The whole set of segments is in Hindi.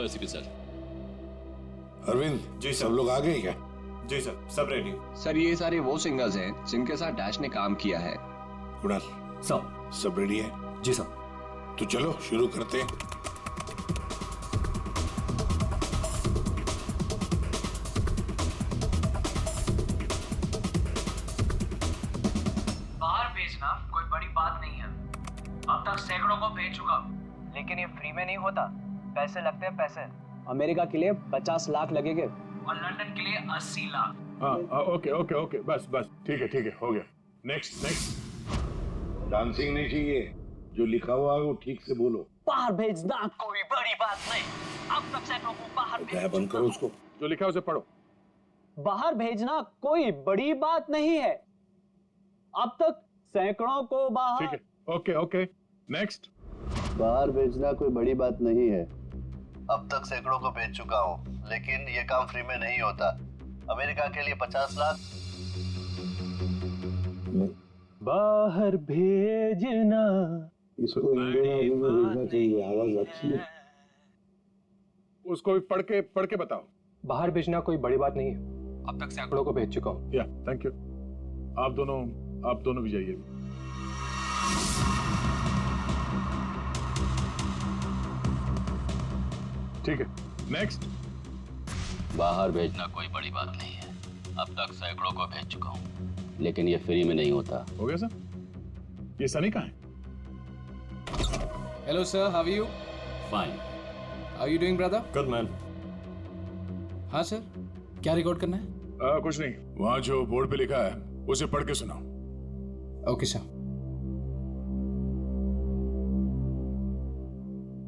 Hello ACP sir. Arvind ji sir. सब लोग आ गए क्या? जी सर, सब रेडी। सर ये सारे वो सिंगर्स हैं जिनके साथ डैश ने काम किया है। कुणाल सर। सब रेडी है? जी सर। तो चलो शुरू करते हैं। बाहर भेजना कोई बड़ी बात नहीं है। अब तक सैकड़ों को भेज चुका, लेकिन ये फ्री में नहीं होता, पैसे लगते हैं पैसे। अमेरिका के लिए 50 लाख लगेंगे और लंदन के लिए 80 लाख। हाँ ओके ओके ओके, बस बस ठीक है हो गया। Next next. डांसिंग नहीं चाहिए, जो लिखा हुआ है वो ठीक से बोलो। बाहर भेजना कोई बड़ी बात नहीं। अब तक सैकड़ों को बाहर क्या बंद करो उसको। जो लिखा है उसे पढ़ो। बाहर भेजना कोई बड़ी बात नहीं है। अब तक सैकड़ों को बाहर। ठीक है ओके ओके नेक्स्ट। बाहर भेजना कोई बड़ी बात नहीं है। अब तक सैकड़ों को भेज चुका हूँ, लेकिन ये काम फ्री में नहीं होता। अमेरिका के लिए 50 लाख। बाहर भेजना। इसको इंडियन में भेजना चाहिए, आवाज अच्छी है। उसको भी पढ़ के बताओ। बाहर भेजना कोई बड़ी बात नहीं है। अब तक सैकड़ों को भेज चुका हूँ। या थैंक यू। आप दोनों भी जाइए। ठीक है नेक्स्ट। बाहर भेजना कोई बड़ी बात नहीं है। अब तक सैकड़ों को भेज चुका हूँ, लेकिन ये फ्री में नहीं होता। हो गया सर। ये सनी कहाँ है? Hello sir, how are you? Fine. How are you doing brother? Good man. हाँ सर, क्या रिकॉर्ड करना है? कुछ नहीं, वहाँ जो बोर्ड पे लिखा है उसे पढ़ के सुनाओ। Okay sir.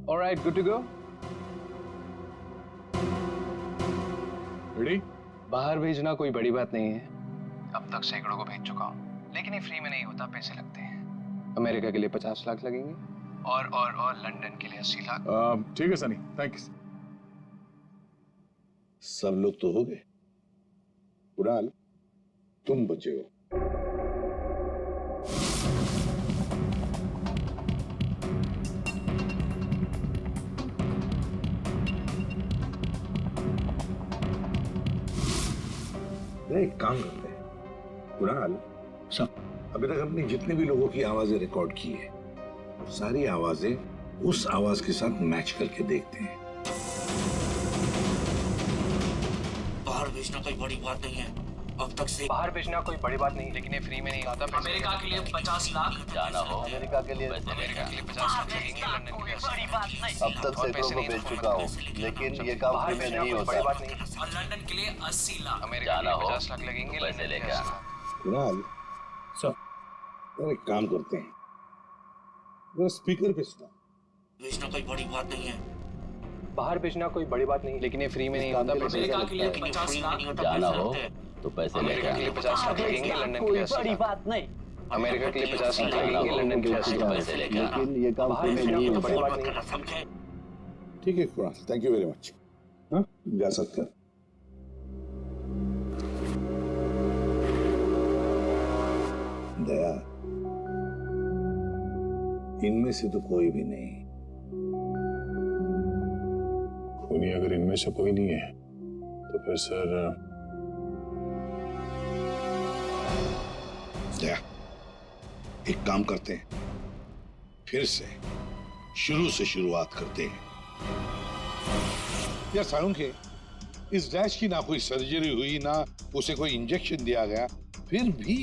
Alright, good to go. Ready? बाहर भेजना कोई बड़ी बात नहीं है। अब तक सैकड़ों को भेज चुका हूँ, लेकिन ये फ्री में नहीं होता, पैसे लगते हैं। अमेरिका के लिए 50 लाख लगेंगे और लंदन के लिए 80 लाख। ठीक है सनी, थैंक यू। सब लोग तो हो गए। कुणाल तुम बचे हो। एक काम करते हैं कुणाल, अभी तक हमने जितने भी लोगों की आवाजें रिकॉर्ड की है, वो सारी आवाजें उस आवाज के साथ मैच करके देखते हैं। बाहर भेजना कोई बड़ी बात नहीं है। अब तक से बाहर भेजना कोई बड़ी बात नहीं, लेकिन ये फ्री में नहीं होता। अमेरिका के लिए 50 लाख। जाना हो अमेरिका के लिए पैसे लेकर आना। 50 लाख लगेंगे, लंदन के लिए 80 बड़ी बात नहीं। अब तक सैकड़ों को भेज चुका हूँ, लेकिन ये काम फ्री में नहीं बड़ी होता। बात नहीं। और लंदन के लिए 80 लाख। अमेरिका के जाना लिए हो 50 लाख लगेंगे, पैसे लंदन के लेकर लिए आना। कुणाल सर एक काम करते हैं, जरा स्पीकर पे सुना। भेजना कोई बड़ी बात नहीं है। बाहर भेजना कोई बड़ी बात नहीं, लेकिन ये फ्री में नहीं होता। पैसे अमेरिका लेकर के लिए 50 लाख। जाना हो तो पैसे लेकर अमेरिका के लिए आना। 50 लाख लगेंगे, लंदन के लिए 80 लाख। बात नहीं। अमेरिका के लिए 50 लाख लगेंगे, लंदन के लिए 80 लाख। पैसे लेकर आना। लेकिन ये काम फ्री में नहीं होता। बड़ी बात नहीं। समझे? ठीक है Kunal, thank you very much. हाँ जा सकते हैं। दया, इनमें से तो कोई भी नहीं। नहीं, अगर इनमें से कोई नहीं है तो फिर सर दया, एक काम करते हैं, फिर से शुरू से शुरुआत करते हैं। यार सालुंखे, इस डैश की ना कोई सर्जरी हुई, ना उसे कोई इंजेक्शन दिया गया, फिर भी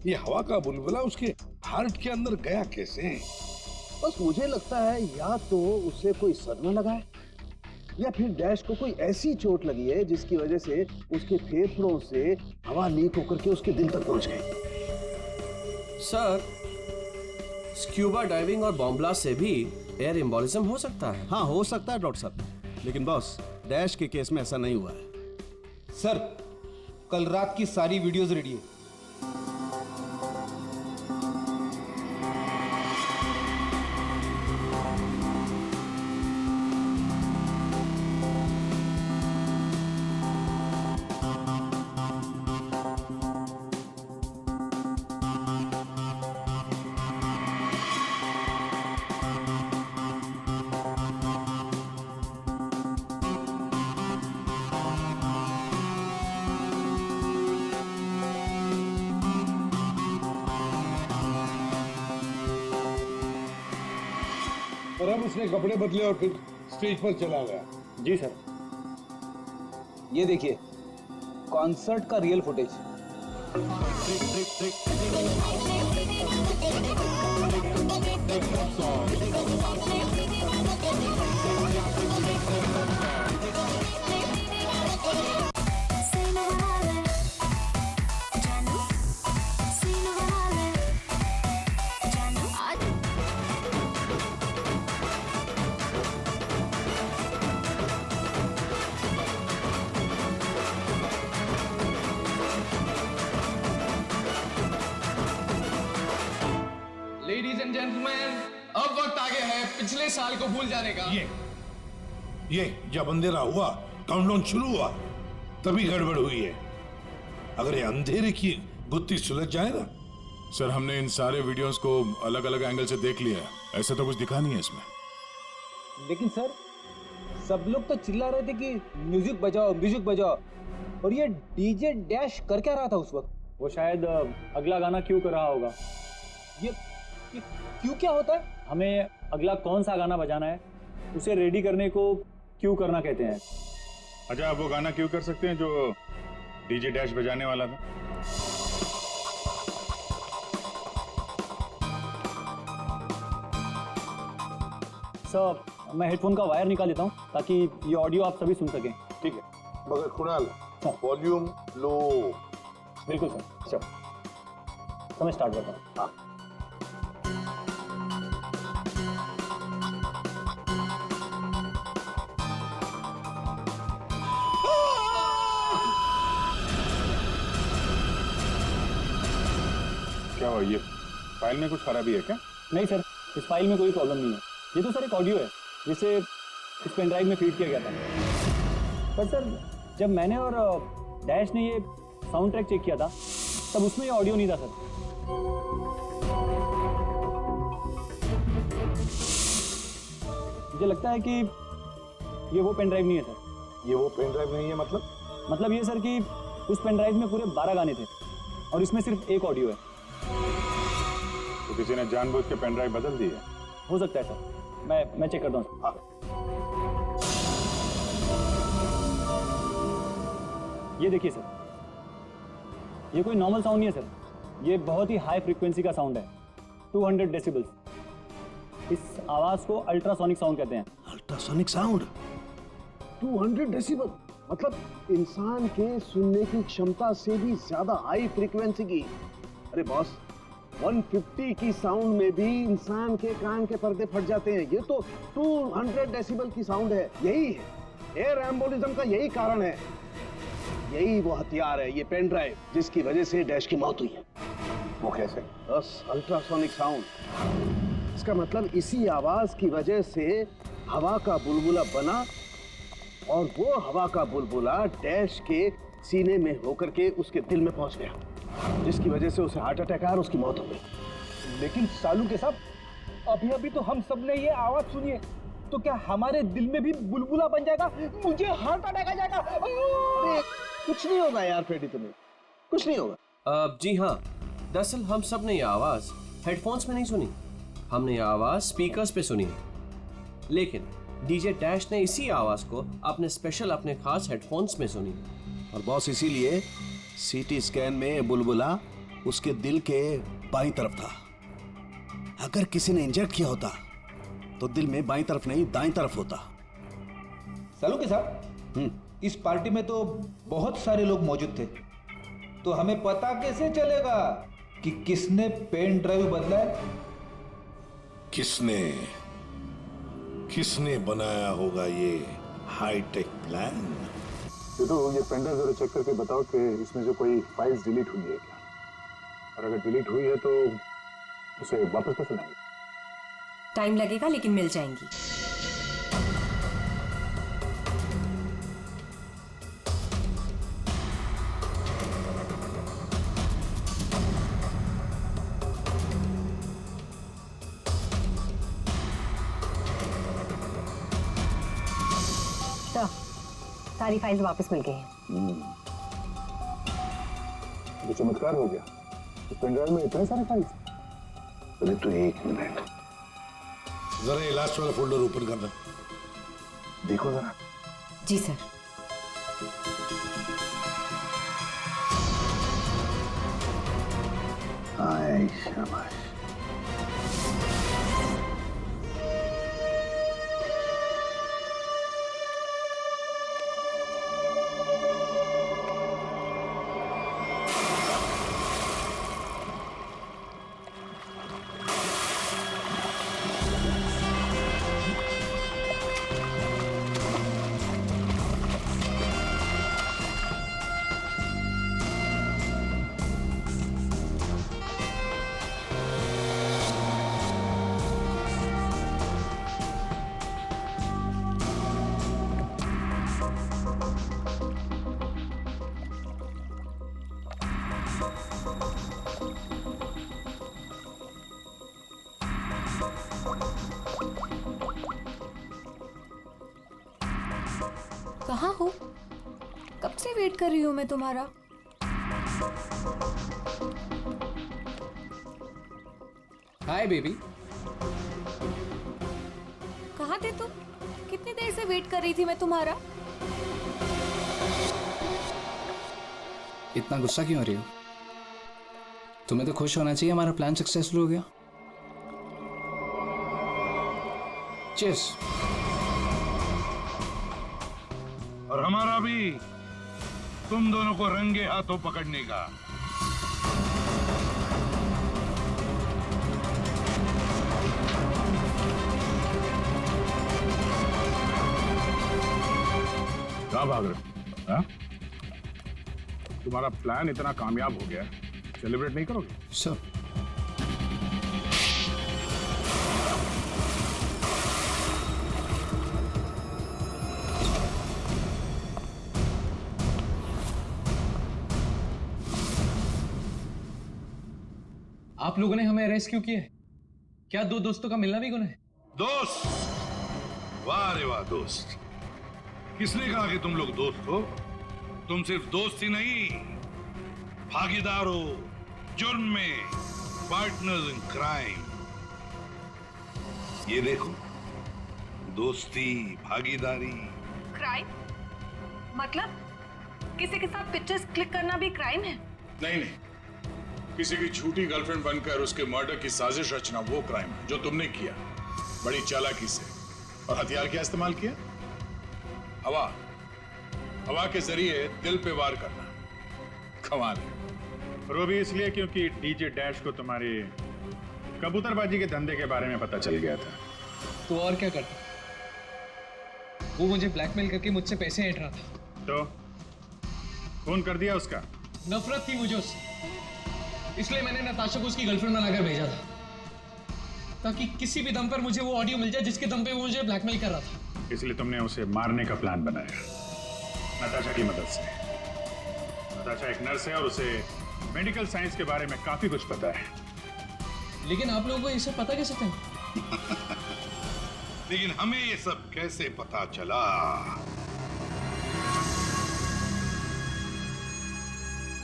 ये हवा का बुलबुला उसके हार्ट के अंदर गया कैसे? बस मुझे लगता है या तो उसे कोई सदमा लगा है, या फिर डैश को कोई ऐसी चोट लगी है जिसकी वजह से उसके फेफड़ों से हवा लीक होकर के उसके दिल तक पहुंच गई। सर, स्क्यूबा डाइविंग और बॉम्ब ब्लास्ट से भी एयर एम्बोलिज्म हो सकता है। हाँ हो सकता है डॉक्टर साहब, लेकिन बॉस डैश के केस में ऐसा नहीं हुआ है। सर, कल रात की सारी वीडियोस रेडी है। और अब उसने कपड़े बदले और फिर स्टेज पर चला गया। जी सर। ये देखिए कॉन्सर्ट का real footage. Ladies and gentleman, अब वक्त आ गया है पिछले साल को भूल जाने का। ये जब अंधेरा हुआ, काउंटडाउन शुरू हुआ, तभी गड़बड़ हुई है। अगर ये अंधेरे की गुत्थी सुलझ जाए ना। सर हमने इन सारे वीडियोस को अलग अलग एंगल से देख लिया है, ऐसा तो कुछ दिखा नहीं है इसमें। लेकिन सर सब लोग तो चिल्ला रहे थे कि म्यूजिक बजाओ म्यूजिक बजाओ, और ये डीजे डैश कर क्या रहा था उस वक्त? वो शायद अगला गाना क्यों कर रहा होगा। ये क्यों क्या होता है? हमें अगला कौन सा गाना बजाना है उसे रेडी करने को क्यों करना कहते हैं। अच्छा, आप वो गाना क्यों कर सकते हैं जो डीजे डैश बजाने वाला था? सर मैं हेडफोन का वायर निकाल लेता हूँ ताकि ये ऑडियो आप सभी सुन सकें। ठीक है, मगर कुणाल वॉल्यूम लो। बिल्कुल सर। चलो तो मैं स्टार्ट करता हूँ। हाँ। क्या हुआ, ये फाइल में कुछ खराबी है क्या? नहीं सर, इस फाइल में कोई प्रॉब्लम नहीं है। ये तो सर एक ऑडियो है जिसे इस पेन ड्राइव में फीड किया गया था। पर सर जब मैंने और डैश ने ये साउंड ट्रैक चेक किया था तब उसमें ये ऑडियो नहीं था सर। मुझे लगता है कि ये वो पेन ड्राइव नहीं है सर। ये वो पेन ड्राइव नहीं है मतलब ये सर कि उस पेन ड्राइव में पूरे 12 गाने थे और इसमें सिर्फ एक ऑडियो है। तो किसी ने जानबूझ के पेन ड्राइव बदल दी है? हो सकता है सर, मैं चेक करता हूँ। हाँ। ये देखिए सर, ये कोई नॉर्मल साउंड नहीं है सर, ये बहुत ही हाई फ्रीक्वेंसी का साउंड है, 200 डेसिबल्स। इस आवाज को अल्ट्रासोनिक साउंड कहते हैं। अल्ट्रासोनिक साउंड 200 डेसिबल, मतलब इंसान के सुनने की क्षमता से भी ज्यादा हाई फ्रीक्वेंसी की। अरे बॉस, 150 की साउंड में भी इंसान के कान के पर्दे फट जाते हैं। ये तो 200 डेसिबल की साउंड है। यही है एयर एम्बोलिज्म का, यही कारण है, यही वो हथियार है, ये पेन ड्राइव जिसकी वजह से डैश की मौत हुई है। वो कैसे? बस अल्ट्रासोनिक साउंड। इसका मतलब इसी आवाज की वजह से हवा का बुलबुला बना और वो हवा का बुलबुला डैश के सीने में होकर के उसके दिल में पहुंच गया, जिसकी वजह से उसे हार्ट अटैक आया और उसकी मौत हो गई। लेकिन सालू के साहब, अभी अभी तो हम सब ने ये आवाज सुनी है, तो क्या हमारे दिल में भी बुलबुला बन जाएगा? मुझे हार्ट अटैक आ जाएगा। अरे कुछ नहीं होगा यार फ्रेडी, तुम्हें कुछ नहीं होगा। जी हाँ, दरअसल हम सब ने ये आवाज हेडफोन्स में नहीं सुनी, हमने ये आवाज स्पीकर्स पे सुनी है। लेकिन डीजे डैश ने इसी आवाज को अपने खास हेडफोन्स में सुनी। और बॉस इसीलिए सीटी स्कैन में बुलबुला उसके दिल के बाईं तरफ था। अगर किसी ने इंजेक्ट किया होता तो दिल में बाईं तरफ नहीं दाईं तरफ होता। सालू के साहब, इस पार्टी में तो बहुत सारे लोग मौजूद थे, तो हमें पता कैसे चलेगा कि किसने पेन ड्राइव बदला है? किसने बनाया होगा ये हाईटेक प्लान? तो ये पेन ड्राइव जरा चेक करके बताओ कि इसमें से कोई फाइल्स डिलीट हुई है क्या, और अगर डिलीट हुई है तो उसे वापस कैसे लाएंगे? टाइम लगेगा लेकिन मिल जाएंगी। सारी फाइल्स वापस मिल गई हैं। तो चमत्कार हो गया, तो पेन ड्राइव में इतने सारे फाइल्स। अरे तो एक मिनट, जरा ये लास्ट वाला फोल्डर ओपन करना। देखो जरा। जी सर। हाय शाबाश। कहाँ हो? कब से वेट कर रही हूँ मैं तुम्हारा। Hi baby. कहाँ थे तुम? कितनी देर से वेट कर रही थी मैं तुम्हारा। इतना गुस्सा क्यों हो रही हो? तुम्हें तो खुश होना चाहिए, हमारा प्लान सक्सेसफुल हो गया। चीयर्स। और हमारा भी तुम दोनों को रंगे हाथों पकड़ने का। कहाँ भाग रहे हो? हाँ? तुम्हारा प्लान इतना कामयाब हो गया, सेलिब्रेट नहीं करोगे? सर आप लोगों ने हमें अरेस्ट क्यों किया है? क्या दो दोस्तों का मिलना भी गुनाह है? दोस्त? वाह रे वाह दोस्त। किसने कहा कि तुम लोग दोस्त हो? तुम सिर्फ दोस्त ही नहीं, भागीदार हो जुर्म में, पार्टनर्स इन क्राइम। ये देखो, दोस्ती, भागीदारी। क्राइम? मतलब किसी के साथ पिक्चर्स क्लिक करना भी क्राइम है? नहीं नहीं, किसी की झूठी गर्लफ्रेंड बनकर उसके मर्डर की साजिश रचना वो क्राइम है जो तुमने किया, बड़ी चालाकी से। और हथियार क्या इस्तेमाल किया? हवा। हवा के जरिए दिल पे वार करना। कमाल है। और वो भी इसलिए क्योंकि डीजे डैश को तुम्हारी कबूतरबाजी के धंधे के बारे में पता चल गया था। तो और क्या करता? वो मुझे ब्लैकमेल करके मुझसे पैसे ऐंठ रहा था। तो फोन कर दिया उसका? नफरत थी मुझे उससे, इसलिए मैंने नताशा को उसकी गर्लफ्रेंड बनाकर भेजा था, ताकि किसी भी दम पर मुझे वो ऑडियो मिल जाए जिसके दम पे वो मुझे ब्लैकमेल कर रहा था। इसलिए तुमने उसे मारने का प्लान बनाया नताशा की मदद से। नताशा एक नर्स है और उसे मेडिकल साइंस के बारे में काफी कुछ पता है। लेकिन आप लोगों को ये सब पता कैसे था? लेकिन हमें ये सब कैसे पता चला?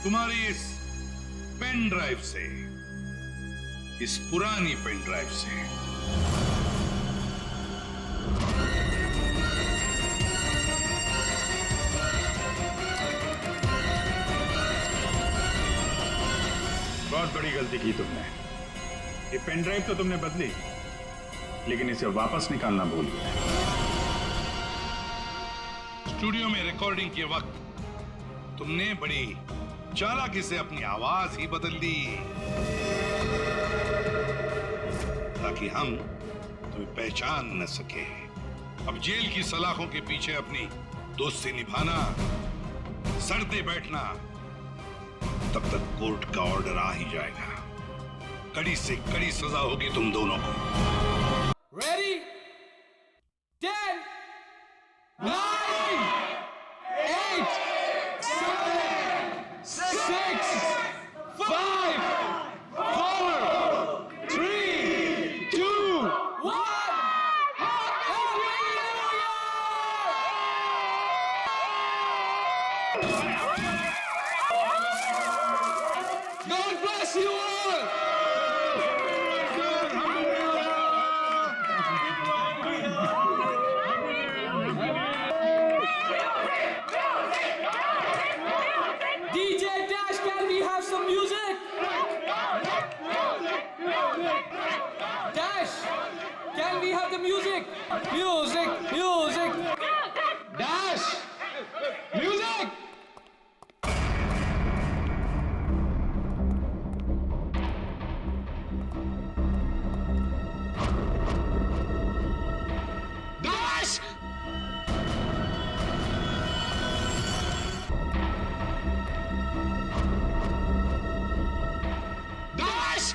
तुम्हारी इस पेन ड्राइव से, इस पुरानी पेन ड्राइव से। बहुत बड़ी गलती की तुमने। ये पेन ड्राइव तो तुमने बदली, लेकिन इसे वापस निकालना भूल गए। स्टूडियो में रिकॉर्डिंग के वक्त तुमने बड़ी चालाकी से अपनी आवाज ही बदल दी, ताकि हम तुम्हें पहचान न सके। अब जेल की सलाखों के पीछे अपनी दोस्ती निभाना, सड़ते बैठना, तब तक कोर्ट का ऑर्डर आ ही जाएगा। कड़ी से कड़ी सजा होगी तुम दोनों को। Ready? 10, 9, 8, 7, 6, 5, 4, 3, 2, 1. God bless you all. Can we have the music? Music, music. Dash. Music. Dash. Dash.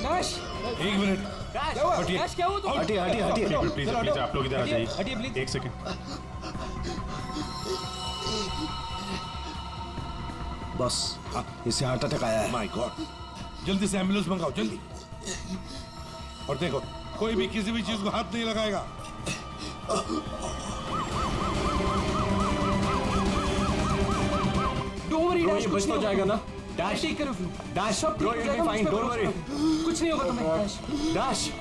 Dash. एक मिनट हटिए Dash क्या हुआ तुम? हटिए हटिए हटिए प्लीज प्लीज आप लोग इधर आ जाइए हटिए, please. एक सेकंड बस इसे हार्ट अटैक आया है। माय गॉड, जल्दी से एम्बुलेंस मंगाओ, जल्दी। और देखो, कोई भी किसी भी चीज को हाथ नहीं लगाएगा। Don't worry, bro Dash. ये कुछ बच नहीं तो जाएगा होगा. ना? Dash Take care of you. Dash sub bro ठीक यू हो विल बी जाएगा, फाइन, मुझ पे डोंट वरी। भरोसा. कुछ नहीं होगा तुम्हें, Dash. Dash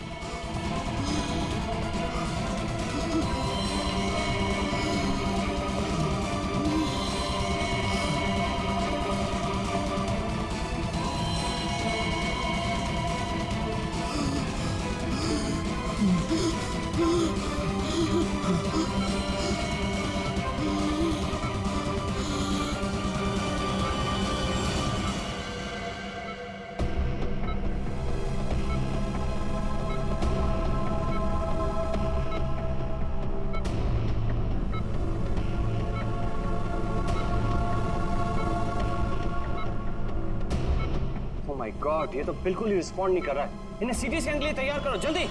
Oh my God, ये तो बिल्कुल ही रिस्पॉन्ड नहीं कर रहा है. इन्हें सीटी स्कैन के लिए तैयार करो, जल्दी.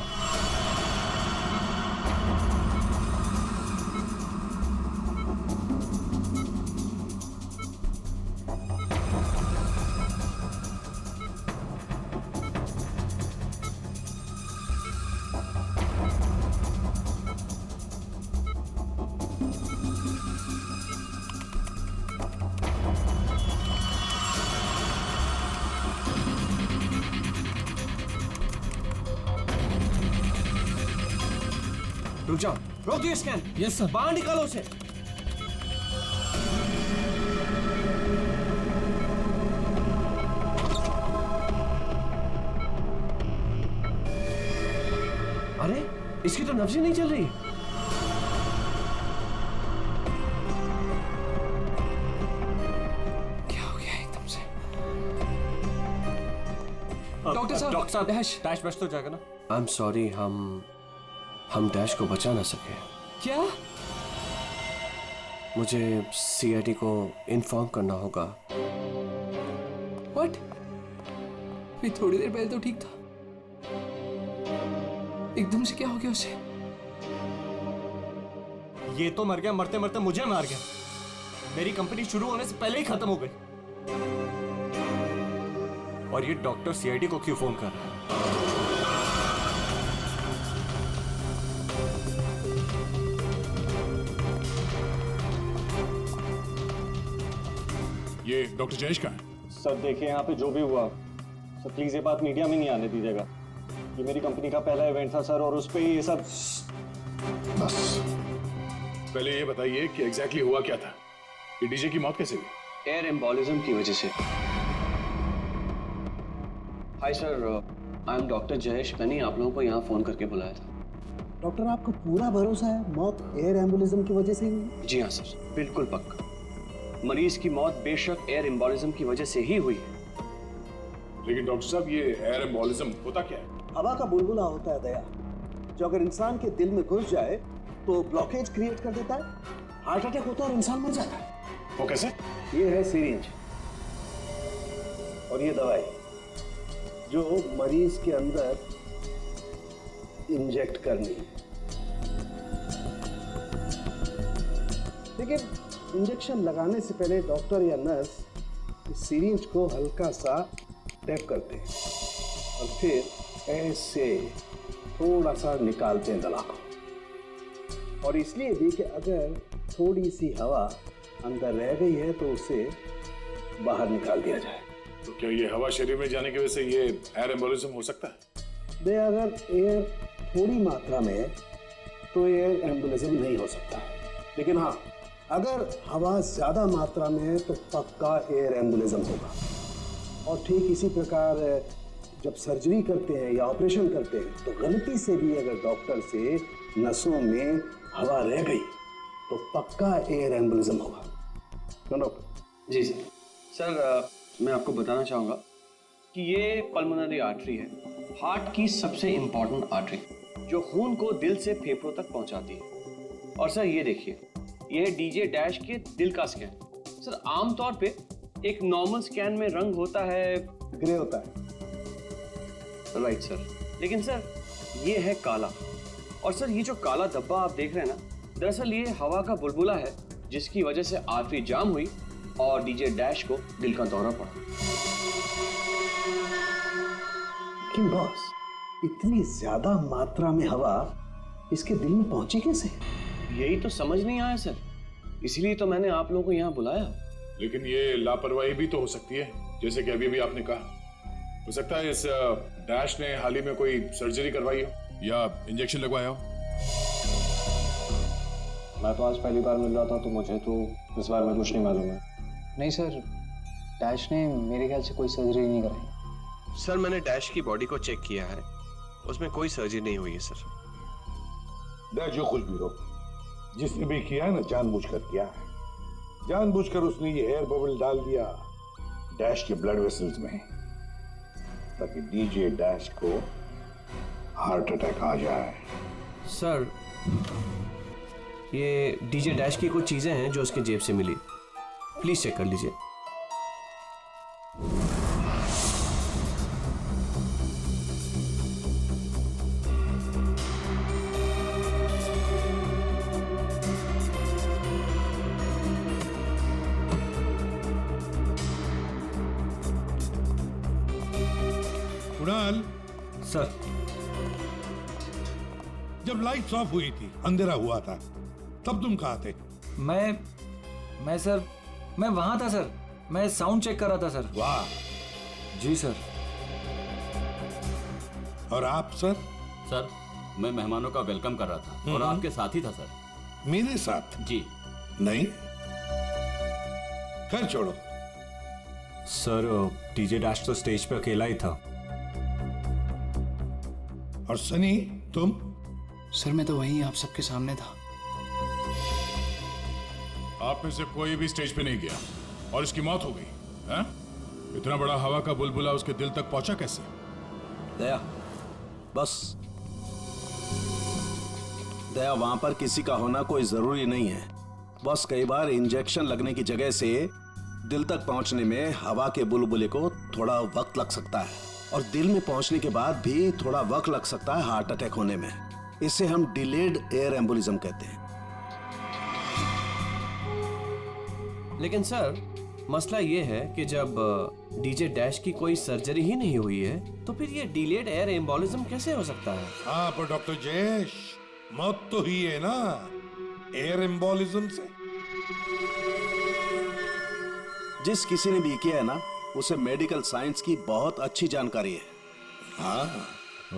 रुक जाओ, रोक दिए स्कैन। Yes sir. बाहर निकालो उसे। अरे इसकी तो नब्ज ही नहीं चल रही। क्या हो गया एकदम से? डॉक्टर साहब, डैश बच तो जाएगा ना? आई एम सॉरी, हम डैश को बचा ना सके। क्या? मुझे सीआईडी को इन्फॉर्म करना होगा। व्हाट? मैं थोड़ी देर पहले तो ठीक था, एकदम से क्या हो गया उसे? ये तो मर गया, मरते मरते मुझे मार गया। मेरी कंपनी शुरू होने से पहले ही खत्म हो गई। और ये डॉक्टर सीआईडी को क्यों फोन कर रहा है? ये डॉक्टर जयेश का है? सर देखिए, यहाँ पे जो भी हुआ सर, प्लीज ये बात मीडिया में नहीं आने दीजिएगा। ये मेरी कंपनी का पहला इवेंट था सर, और उस पे ये सब। बस पहले ये बताइए कि एग्जैक्टली हुआ क्या था? ये डीजे की मौत कैसे हुई? एयर एम्बोलिज्म की वजह से। Hi sir, I am doctor Jayesh. मैंने आप लोगों को यहाँ फोन करके बुलाया था। डॉक्टर, आपको पूरा भरोसा है मौत एयर एम्बुलिज्म की वजह से ही हुई? जी हाँ सर, बिल्कुल पक्का। मरीज की मौत बेशक एयर एम्बोलिज्म की वजह से ही हुई है। लेकिन डॉक्टर साहब, ये एयर एम्बोलिज्म होता क्या है? हवा का बुलबुला होता है दया, जो अगर इंसान के दिल में घुस जाए तो ब्लॉकेज क्रिएट कर देता है, हार्ट अटैक होता है और इंसान मर जाता है। वो कैसे? ये है सिरिंज और ये दवाई जो मरीज के अंदर इंजेक्ट करनी है। लेकिन इंजेक्शन लगाने से पहले डॉक्टर या नर्स इस सिरिंज को हल्का सा टैप करते हैं और फिर ऐसे थोड़ा सा निकालते हैं दवा को। और इसलिए भी कि अगर थोड़ी सी हवा अंदर रह गई है तो उसे बाहर निकाल दिया जाए। तो क्या ये हवा शरीर में जाने की वजह से ये एयर एम्बोलिज्म हो सकता है? अगर एयर थोड़ी मात्रा में तो एयर एम्बुलिज्म नहीं हो सकता है, लेकिन हाँ, अगर हवा ज्यादा मात्रा में है तो पक्का एयर एम्बुलिज्म होगा। और ठीक इसी प्रकार जब सर्जरी करते हैं या ऑपरेशन करते हैं तो गलती से भी अगर डॉक्टर से नसों में हवा रह गई तो पक्का एयर एम्बुलिज्म होगा। क्यों डॉक्टर? जी सर। सर मैं आपको बताना चाहूँगा कि ये पल्मोनरी आर्टरी है, हार्ट की सबसे इम्पॉर्टेंट आर्टरी जो खून को दिल से फेफड़ों तक पहुँचाती है। और सर ये देखिए, ये है डीजे डैश के दिल का स्कैन। सर आमतौर पे एक नॉर्मल स्कैन में रंग होता है, ग्रे होता है। राइट सर, लेकिन सर ये है काला। और सर ये जो काला धब्बा आप देख रहे हैं ना, दरअसल ये हवा का बुलबुला है जिसकी वजह से आर्टरी जाम हुई और डीजे डैश को दिल का दौरा पड़ा। लेकिन बॉस, इतनी ज्यादा मात्रा में हवा इसके दिल में पहुंची कैसे? यही तो समझ नहीं आया सर, इसलिए तो मैंने आप लोगों को यहाँ बुलाया। लेकिन ये लापरवाही भी तो हो सकती है, जैसे कि अभी भी आपने कहा। हो सकता है इस डैश ने हाल ही में कोई सर्जरी करवाई हो या इंजेक्शन लगवाया हो। मैं तो आज पहली बार मिल रहा था, तो मुझे तो इस बारे में कुछ नहीं मालूम है। नहीं सर, डैश ने मेरे ख्याल से कोई सर्जरी नहीं कराई। सर मैंने डैश की बॉडी को चेक किया है, उसमें कोई सर्जरी नहीं हुई है सर। डैश जो कुछ भी हो, जिसने भी किया है ना, जानबूझकर किया है। जानबूझकर उसने ये एयर बबल डाल दिया डैश के ब्लड वेसल्स में, ताकि डीजे डैश को हार्ट अटैक आ जाए। सर ये डीजे डैश की कुछ चीजें हैं जो उसके जेब से मिली, प्लीज चेक कर लीजिए। कुणाल, सर जब लाइट्स ऑफ हुई थी, अंधेरा हुआ था, तब तुम कहाँ थे? मैं सर, मैं वहां था सर। मैं साउंड चेक कर रहा था सर। वाह। जी सर। और आप सर? सर मैं मेहमानों का वेलकम कर रहा था और आपके साथ ही था सर। मेरे साथ? जी नहीं, खैर छोड़ो। सर डीजे डैश तो स्टेज पे अकेला ही था। और सनी, तुम? सर मैं तो वहीं आप सबके सामने था। आप में से कोई भी स्टेज पे नहीं गया और इसकी मौत हो गई है? इतना बड़ा हवा का बुलबुला उसके दिल तक पहुंचा कैसे? दया, बस दया, वहां पर किसी का होना कोई जरूरी नहीं है। बस कई बार इंजेक्शन लगने की जगह से दिल तक पहुंचने में हवा के बुलबुले को थोड़ा वक्त लग सकता है, और दिल में पहुंचने के बाद भी थोड़ा वक्त लग सकता है हार्ट अटैक होने में। इसे हम डिलेड एयर एम्बुलिज्म कहते हैं। लेकिन सर मसला ये है कि जब डीजे डैश की कोई सर्जरी ही नहीं हुई है तो फिर ये डिलेड एयर एम्बोलिज्म कैसे हो सकता है? हाँ, पर डॉक्टर जयेश, मौत तो हुई है ना एयर एम्बोलिज्म से। जिस किसी ने भी किया है ना, उसे मेडिकल साइंस की बहुत अच्छी जानकारी है। हाँ।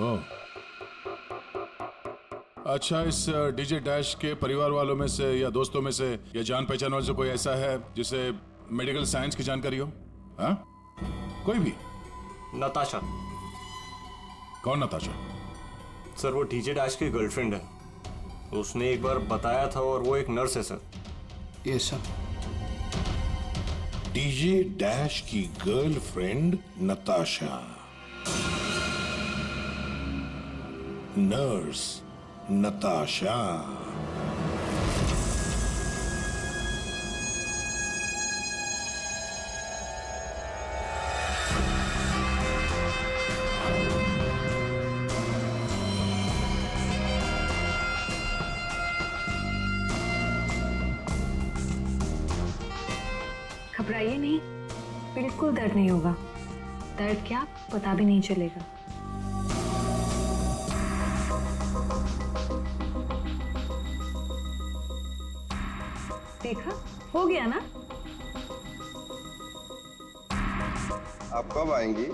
ओह, अच्छा, इस डीजे डैश के परिवार वालों में से या दोस्तों में से या जान पहचान वालों से कोई ऐसा है जिसे मेडिकल साइंस की जानकारी हो? हाँ, कोई भी? नताशा। कौन नताशा? सर वो डीजे डैश की गर्लफ्रेंड है, उसने एक बार बताया था, और वो एक नर्स है sir. Yes sir. DJ dash की गर्लफ्रेंड नताशा, नर्स नताशा। घबराइए नहीं, बिल्कुल दर्द नहीं होगा। दर्द क्या, पता भी नहीं चलेगा। देखा, हो गया ना? आप कब आएंगी?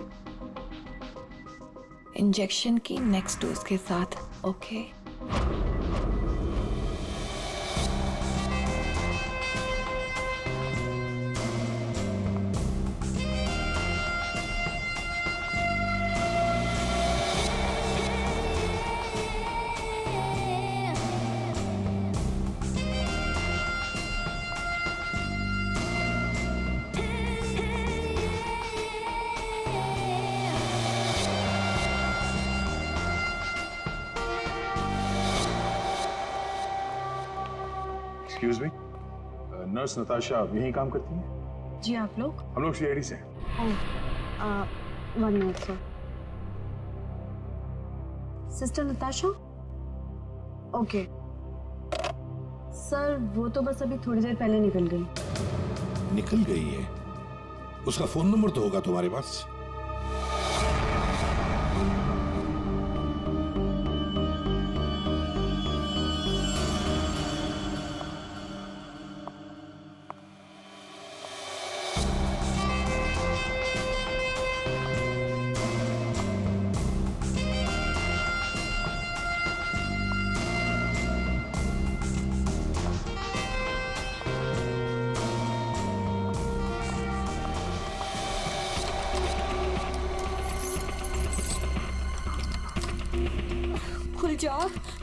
इंजेक्शन की नेक्स्ट डोज के साथ okay. Excuse me, nurse Natasha यहीं काम करती है? जी आप लोग? हम लोग सीआईडी से हैं। One minute sir. Sister Natasha? Okay sir, वो तो बस अभी थोड़ी देर पहले निकल गई। निकल गई है? उसका फोन नंबर तो होगा तुम्हारे पास?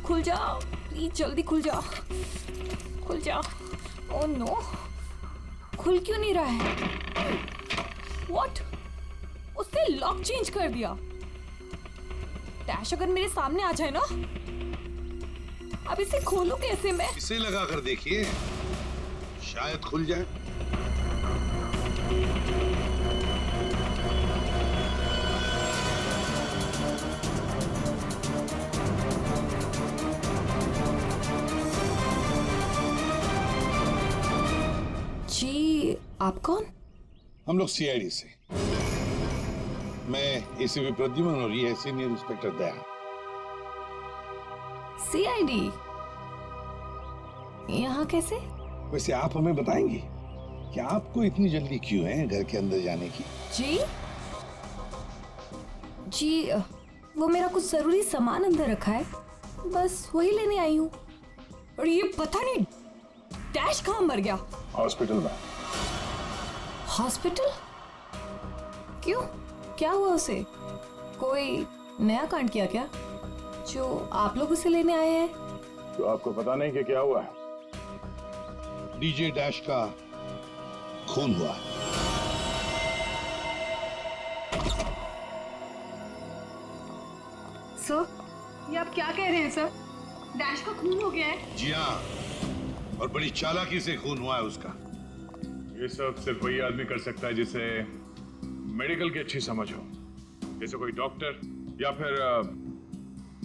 खुल जाओ प्लीज, जल्दी खुल जाओ, खुल जाओ। ओह नो, खुल क्यों नहीं रहा है? व्हाट? उसने लॉक चेंज कर दिया। डैश अगर मेरे सामने आ जाए ना, अब इसे खोलूं कैसे मैं? इसे लगा कर देखिए, शायद खुल जाए। जी आप कौन? हम लोग सीआईडी से। मैं एसीपी प्रद्युमन और ये है सीनियर इंस्पेक्टर दया। सीआईडी यहाँ कैसे? वैसे आप हमें बताएंगी कि आपको इतनी जल्दी क्यों है घर के अंदर जाने की? जी वो मेरा कुछ जरूरी सामान अंदर रखा है, बस वही लेने आई हूँ। और ये पता नहीं डैश कहाँ मर गया? हॉस्पिटल में। हॉस्पिटल? क्यों, क्या हुआ उसे? कोई नया कांड किया क्या जो आप लोग उसे लेने आए हैं? तो आपको पता नहीं कि क्या हुआ है? डीजे डैश का खून हुआ। सर, ये आप क्या कह रहे हैं सर? डैश का खून हो गया है? जी हाँ, और बड़ी चालाकी से खून हुआ है उसका। ये सब सिर्फ वही आदमी कर सकता है जिसे मेडिकल की अच्छी समझ हो, जैसे कोई डॉक्टर या फिर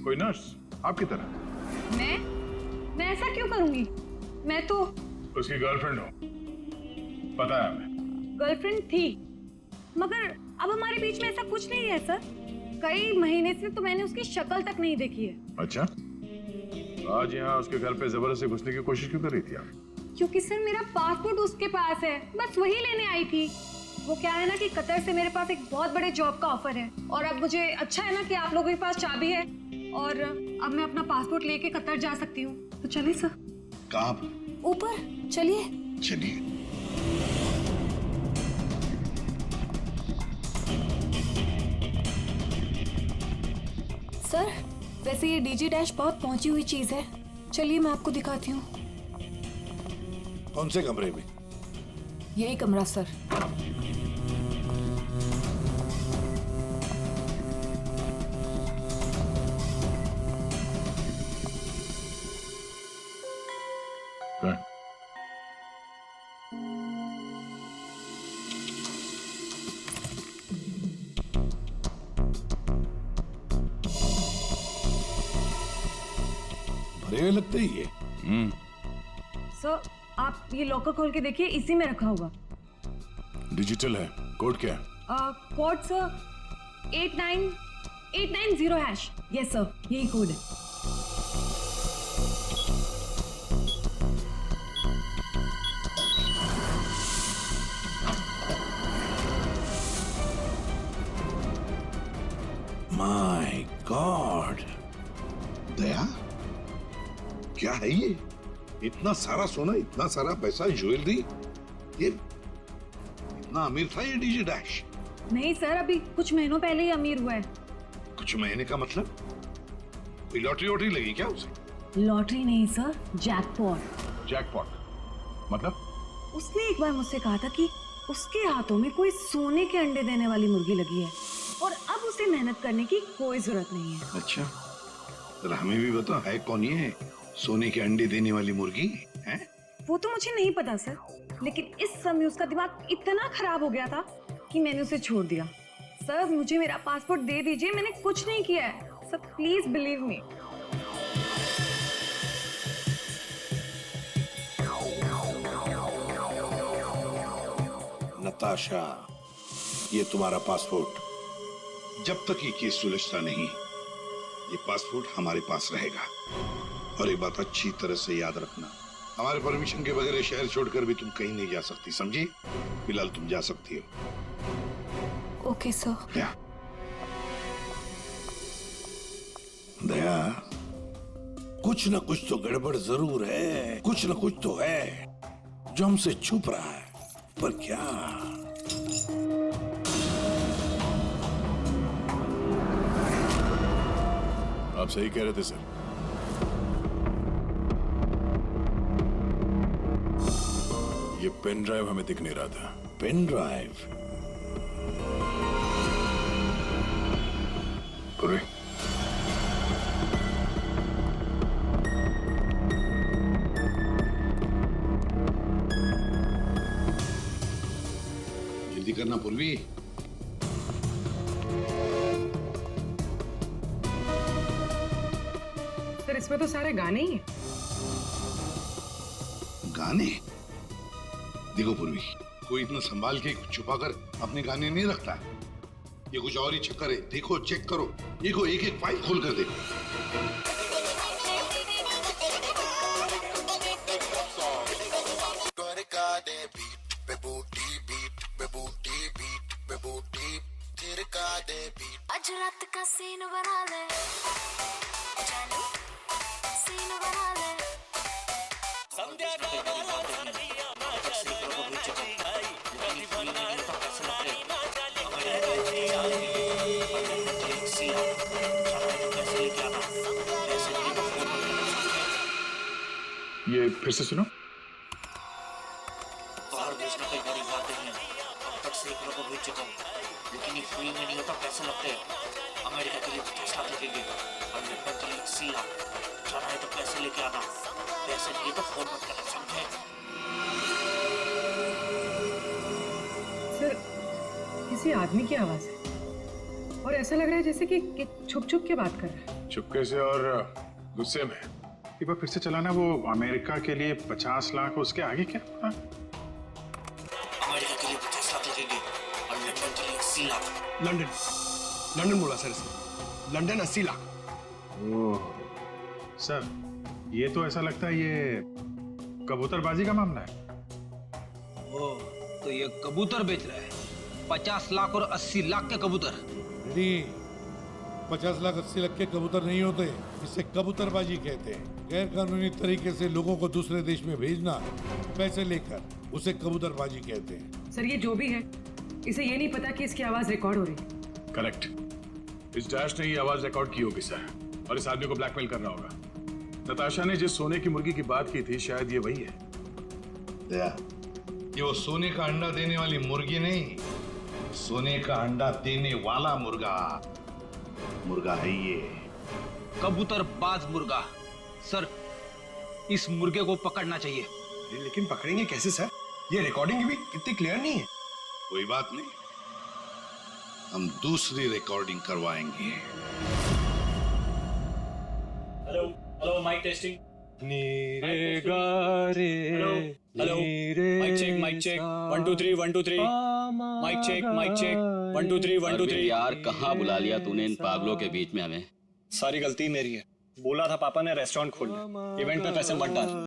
कोई नर्स आपकी तरह। मैं ऐसा क्यों करूंगी? मैं तो उसकी गर्लफ्रेंड हो, पता है हमें। गर्लफ्रेंड थी, मगर अब हमारे बीच में ऐसा कुछ नहीं है सर। कई महीने से तो मैंने उसकी शक्ल तक नहीं देखी है। अच्छा, आज यहाँ उसके घर पे जबरदस्ती घुसने की कोशिश क्यों कर रही थी आप? क्योंकि सर मेरा पासपोर्ट उसके पास है, बस वही लेने आई थी। वो क्या है ना कि कतर से मेरे पास एक बहुत बड़े जॉब का ऑफर है, और अब मुझे अच्छा है ना कि आप लोगों के पास चाबी है, और अब मैं अपना पासपोर्ट लेके कतर जा सकती हूँ। तो चलिए सर। कहाँ? ऊपर चलिए। चलिए। सर, वैसे ये डीजे डैश बहुत पहुंची हुई चीज है, चलिए मैं आपको दिखाती हूँ। कौन से कमरे में? यही कमरा सर। भरे हुए लगते ही ये। सर, आप ये लॉकर खोल के देखिए, इसी में रखा होगा। डिजिटल है, कोड क्या है? Code sir 89890#। यस सर, यही कोड है। माय गॉड, दया क्या है ये? इतना सारा सोना, इतना सारा पैसा, ज्वेलरी, ये इतना अमीर था ये डीजे डैश? नहीं सर, अभी कुछ महीनों पहले ही अमीर हुआ है। कुछ महीने का मतलब? कोई लॉटरी वॉटरी लगी क्या उसे? लॉटरी नहीं सर, जैकपॉट। जैकपॉट मतलब? उसने एक बार मुझसे कहा था कि उसके हाथों में कोई सोने के अंडे देने वाली मुर्गी लगी है और अब उसे मेहनत करने की कोई जरूरत नहीं है। अच्छा, तो हमें भी बता, है कौन ये सोने के अंडे देने वाली मुर्गी है? वो तो मुझे नहीं पता सर, लेकिन इस समय उसका दिमाग इतना खराब हो गया था कि मैंने उसे छोड़ दिया। सर मुझे मेरा पासपोर्ट दे दीजिए, मैंने कुछ नहीं किया है sir, please believe me. Natasha, ये तुम्हारा पासपोर्ट, जब तक ये केस सुलझता नहीं, ये पासपोर्ट हमारे पास रहेगा। और एक बात अच्छी तरह से याद रखना, हमारे परमिशन के बगैर शहर छोड़कर भी तुम कहीं नहीं जा सकती, समझी? फिलहाल तुम जा सकती हो। Okay sir. क्या दया, कुछ न कुछ तो गड़बड़ जरूर है, कुछ न कुछ तो है जो हमसे छुप रहा है, पर क्या? आप सही कह रहे थे सर। ये पेन ड्राइव हमें दिख नहीं रहा था। Pen drive? पूरे जल्दी करना पूर्वी। सर इसमें तो सारे गाने ही हैं। गाने? देखो पूर्वी, कोई इतना संभाल के छुपाकर अपने गाने नहीं रखता है। ये कुछ और ही चक्कर है। देखो, चेक करो, देखो, एक एक फाइल खोल कर देखो। आज रात का सीन बना ले, जानू सीन बना ले। संध्या का वाला सर्दियां ना चले ना चिढ़ाई, कभी बना रानी ना चले करे आई। सिया शायद कैसे लेके आना, कैसे ये फिर से सुनो। बाहर देश में कई बड़ी बातें हैं, अब तक सैकड़ों को भेज चुका हूँ, लेकिन ये फ्री में नहीं होता, पैसे लगते हैं। अमेरिका के लिए 50 लाख लगेंगे और लंदन के लिए 80 लाख। जाना है तो पैसे लेके आना, पैसे नहीं तो फोन मत करना, समझे? सर किसी आदमी की आवाज है और ऐसा लग रहा है जैसे कि छुप छुप के बात कर रहा है। चुपके से और गुस्से में। एक बार फिर से चलाना। वो अमेरिका के लिए 50 लाख, उसके आगे क्या? अमेरिका के लिए 50 लाख लगेंगे और लंदन के लिए 80 लाख। लंदन बोला सर इसने। लंदन 80 लाख। ओह सर, ये तो ऐसा लगता है ये कबूतरबाजी का मामला है। ओह, तो ये कबूतर बेच रहा है। 50 लाख और 80 लाख के कबूतर। 50 लाख 80 लाख के कबूतर नहीं होते, इसे कबूतरबाजी कहते हैं। गैर कानूनी तरीके से लोगों को दूसरे देश में भेजना पैसे लेकर, उसे कबूतरबाजी कहते हैं। सर ये जो भी है, इसे ये नहीं पता कि इसकी आवाज रिकॉर्ड हो रही है। करेक्ट। इस डैश ने ये आवाज रिकॉर्ड की होगी सर, और इस आदमी को ब्लैकमेल कर रहा होगा। नताशा ने जिस सोने की मुर्गी की बात की थी, शायद ये वही है। दया, ये वो सोने का अंडा देने वाली मुर्गी नहीं, सोने का अंडा देने वाला मुर्गा है ये। कबूतरबाज मुर्गा। सर, इस मुर्गे को पकड़ना चाहिए। लेकिन पकड़ेंगे कैसे सर? ये रिकॉर्डिंग भी कितनी क्लियर नहीं है। कोई बात नहीं, हम दूसरी रिकॉर्डिंग करवाएंगे। Hello hello, mic testing. नीरे गारे, hello mic check 1 2 3 1 2 3 mic check 1 2 3 1 2 3। यार कहाँ बुला लिया तूने इन पागलों के बीच में हमें? सारी गलती मेरी है। बोला था पापा ने रेस्टोरेंट खोलना, इवेंट पे पैसे मत डाल।